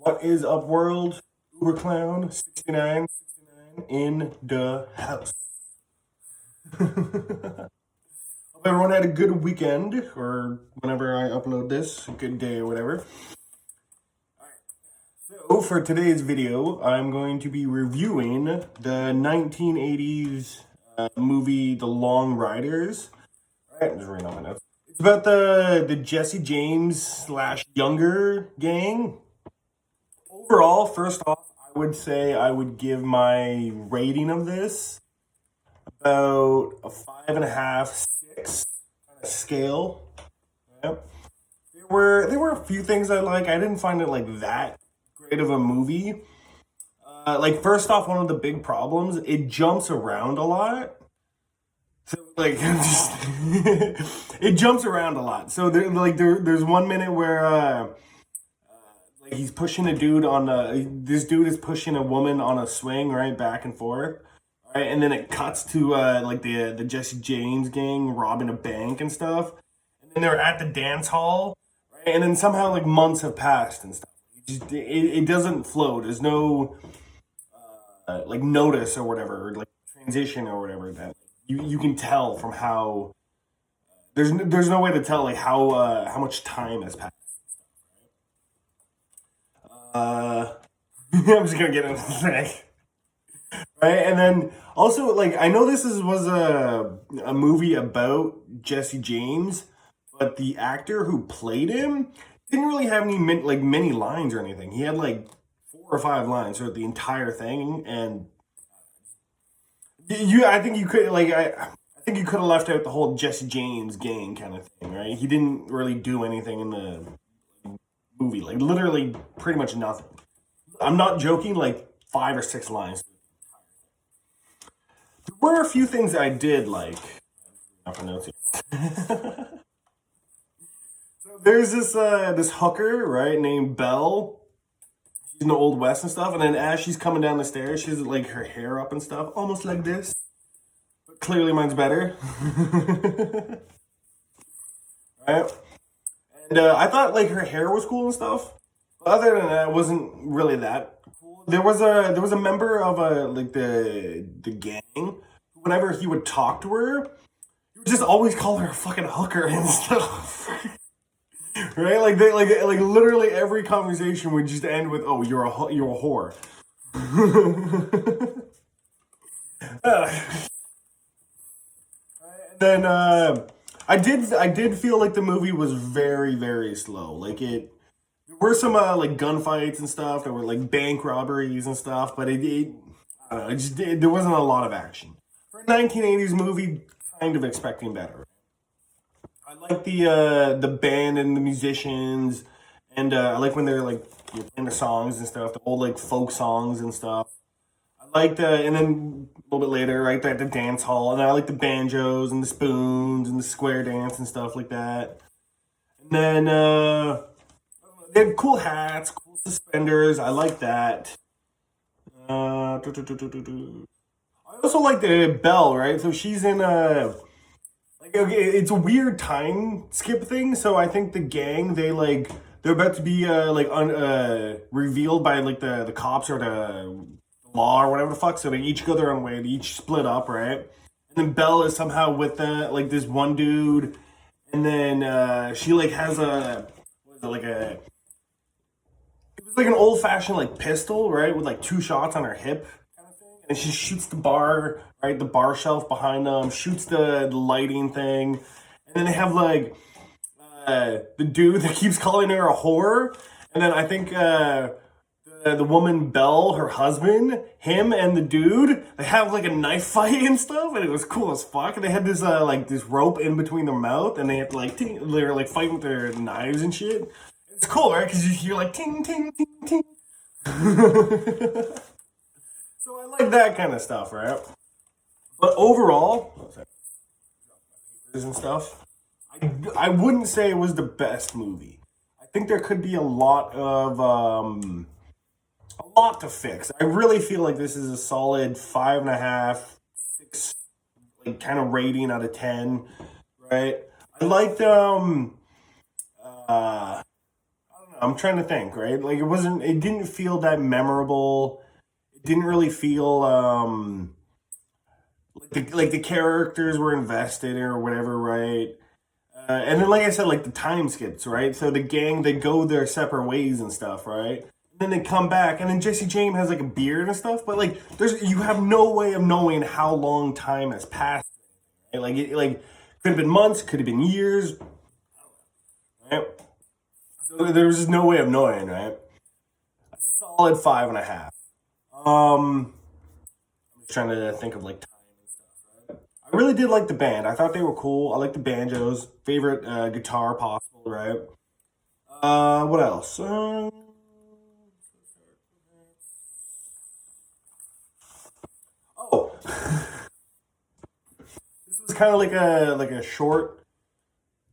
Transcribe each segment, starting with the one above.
What is up, world? Uber Clown 69 in the house. Hope everyone had a good weekend, or whenever I upload this, a good day or whatever. So, for today's video, I'm going to be reviewing the 1980s movie The Long Riders. Alright, I'm just reading off my notes. It's about the Jesse James slash Younger gang. Overall, first off, I would say I would give my rating of this about a 5.5, 6 kind of scale. Yep. There were a few things I like. I didn't find it like that great of a movie. Like first off, one of the big problems, it jumps around a lot. So like it jumps around a lot. So there's 1 minute where like he's pushing a dude on a this dude is pushing a woman on a swing, right, back and forth, right, and then it cuts to like the Jesse James gang robbing a bank and stuff, and then they're at the dance hall, right, and then somehow like months have passed and stuff. It doesn't flow. There's no like notice or whatever, or like transition or whatever that you can tell from how there's no way to tell like how much time has passed. Uh, I'm just gonna get into the thing, right? And then also, like, I know was a movie about Jesse James, but the actor who played him didn't really have many lines or anything. He had like 4 or 5 lines throughout the entire thing, and I think you could I think you could have left out the whole Jesse James gang kind of thing, right? He didn't really do anything in the movie, like literally pretty much nothing. I'm not joking, like 5 or 6 lines. There were a few things I did like. Off notes here. So there's this hooker, right, named Belle. She's in the Old West and stuff, and then as she's coming down the stairs, she's like her hair up and stuff, almost like this. But clearly mine's better. Right? And I thought like her hair was cool and stuff. But other than that, it wasn't really that cool. There was a member of like the gang. Whenever he would talk to her, he would just always call her a fucking hooker and stuff. Right? Like literally every conversation would just end with, "Oh, you're a whore." And then I did feel like the movie was very slow. Like there were some like gunfights and stuff. There were like bank robberies and stuff, but I don't know, there wasn't a lot of action for a 1980s movie. Kind of expecting better. I like the band and the musicians, and I like when they're like playing the songs and stuff, the old like folk songs and stuff. I like and then a little bit later, right, at the dance hall, and I like the banjos and the spoons and the square dance and stuff like that. And then they had cool hats, cool suspenders. I like that. I also like the Belle, right? So she's in like okay, it's a weird time skip thing. So I think the gang they're about to be revealed by like the cops or the law or whatever the fuck. So they each go their own way. They each split up, right? And then Belle is somehow with like this one dude, and then she like has a what is it, like a it was like an old fashioned like pistol, right, with like 2 shots on her hip, kind of thing. And she shoots the bar, right, the bar shelf behind them, shoots the lighting thing, and then they have like the dude that keeps calling her a whore, and then I think the woman Belle, her husband, him and the dude, they have like a knife fight and stuff, and it was cool as fuck. And they had this like this rope in between their mouth, and they had to like they were like fighting with their knives and shit. It's cool, right? Because you hear like ting ting ting ting. So I like that kind of stuff, right? But overall, and stuff, I wouldn't say it was the best movie. I think there could be a lot to fix. I really feel like this is a solid 5.5, 6, like kind of rating out of 10, right? I liked uh I'm trying to think, right? Like it didn't feel that memorable. It didn't really feel like the characters were invested or whatever, right? And then, like I said, like the time skips, right? So the gang, they go their separate ways and stuff, right? And then they come back, and then Jesse James has like a beard and stuff, but like you have no way of knowing how long time has passed. Right? Like could have been months, could have been years, right? So there was just no way of knowing, right? A solid 5.5. I'm just trying to think of like time and stuff, right? I really did like the band. I thought they were cool. I like the banjos. Favorite guitar possible, right? What else? Oh, this was kind of like a short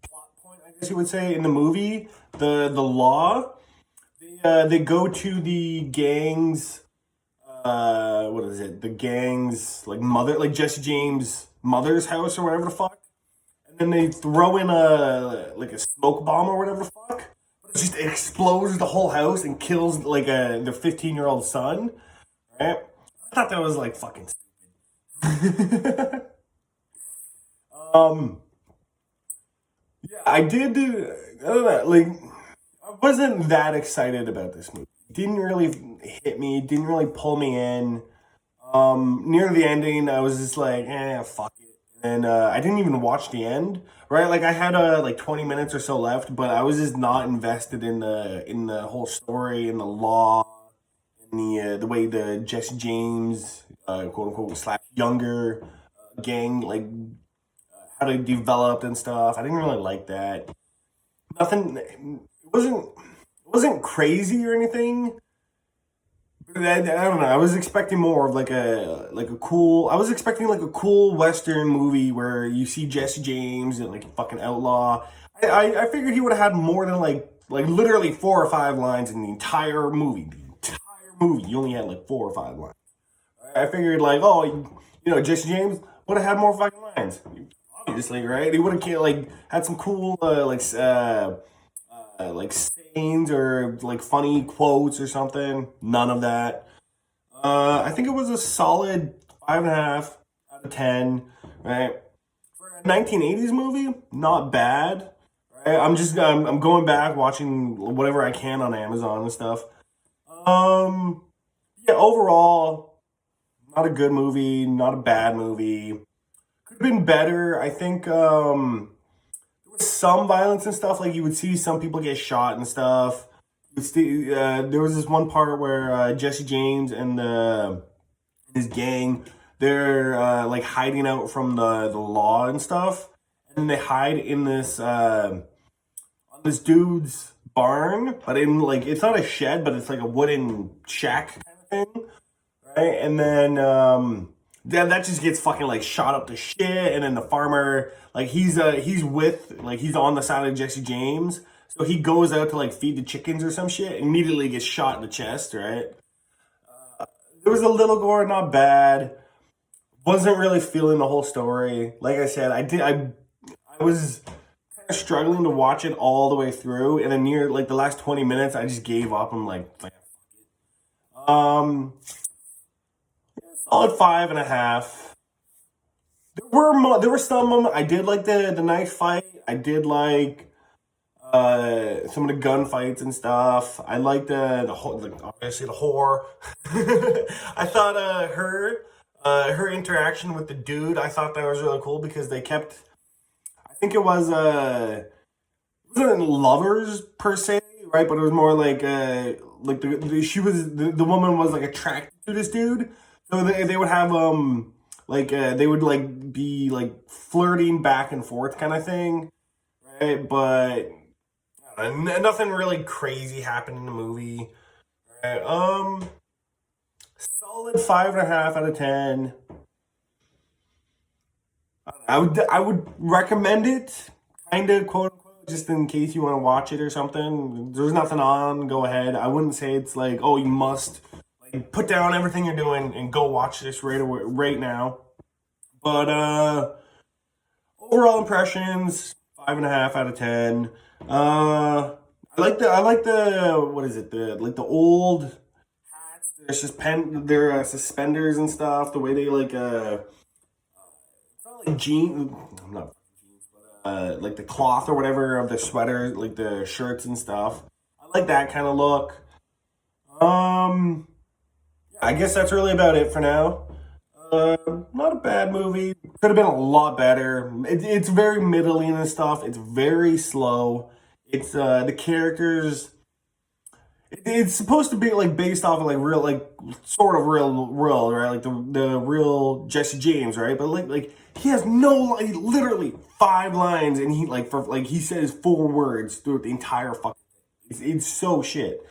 plot point, I guess you would say, in the movie. The law. They go to the gangs. What is it? The gangs like mother, like Jesse James' mother's house or whatever the fuck. And then they throw in a like a smoke bomb or whatever the fuck. But it just explodes the whole house and kills like their 15-year-old son. Right? I thought that was like fucking stupid. um, yeah, I did. I don't know. Like, I wasn't that excited about this movie. Didn't really hit me. Didn't really pull me in. Near the ending, I was just like, fuck it. And I didn't even watch the end, right? Like I had like 20 minutes or so left, but I was just not invested in the whole story, in the law, in the way the Jesse James, quote unquote, slash younger gang, like how they developed and stuff. I didn't really like that. Nothing. It wasn't crazy or anything. I don't know. I was expecting more of like a cool. I was expecting like a cool Western movie where you see Jesse James and like a fucking outlaw. I figured he would have had more than like literally 4 or 5 lines in the entire movie. The entire movie, you only had like 4 or 5 lines. I figured like, oh, Jesse James would have had more fucking lines. Obviously, right? He would have like had some cool like sayings or like funny quotes or something. None of that. I think it was a solid 5.5 out of 10. Right, for a 1980s movie, not bad. Right, I'm going back watching whatever I can on Amazon and stuff. Um, yeah, overall, not a good movie, not a bad movie. Could have been better. I think some violence and stuff. Like you would see some people get shot and stuff. There was this one part where Jesse James and his gang, they're like hiding out from the law and stuff, and they hide in this dude's barn, but in like it's not a shed, but it's like a wooden shack kind of thing, right? And then that just gets fucking like shot up to shit. And then the farmer, like he's on the side of Jesse James, so he goes out to like feed the chickens or some shit. Immediately gets shot in the chest, right? There was a little gore, not bad. Wasn't really feeling the whole story. Like I said, I was kind of struggling to watch it all the way through, and then near like the last 20 minutes, I just gave up. I'm like, um, solid 5.5. There were some of them I did like the knife fight. I did like some of the gunfights and stuff. I liked obviously the whore. I thought her interaction with the dude, I thought that was really cool because they kept. I think it wasn't lovers per se, right? But it was more like the woman was like attracted to this dude, so they would have they would like be like flirting back and forth kind of thing, right? But nothing really crazy happened in the movie. Right? Solid 5.5 out of 10. I would recommend it, kind of quote unquote, just in case you want to watch it or something. There's nothing on. Go ahead. I wouldn't say it's like, oh, you must like put down everything you're doing and go watch this right away, right now. But overall impressions, 5.5 out of 10. what is it, the old hats, their suspenders and stuff, the way they it's not like jeans, I'm not jeans, but like the cloth or whatever of the sweater, like the shirts and stuff. I like that kind of look. Um, I guess that's really about it for now. Not a bad movie. Could have been a lot better. It's very middling and stuff. It's very slow. It's the characters. It's supposed to be like based off of like real, like sort of real, right? Like the real Jesse James, right? But like he has no, like, literally 5 lines, and he like for like he says 4 words through the entire fucking. It's so shit.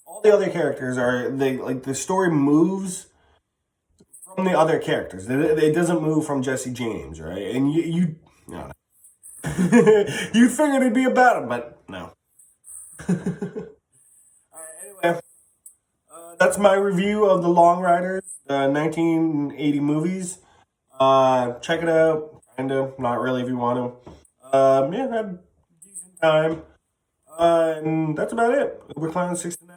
All the other characters are they like the story moves from the other characters. It doesn't move from Jesse James, right? And no, you figured it'd be about him, but no. Anyway, that's my review of The Long Riders, the 1980 movies. Check it out. Kinda, not really if you want to. Yeah, had a decent time. And that's about it. Uber Clown 69.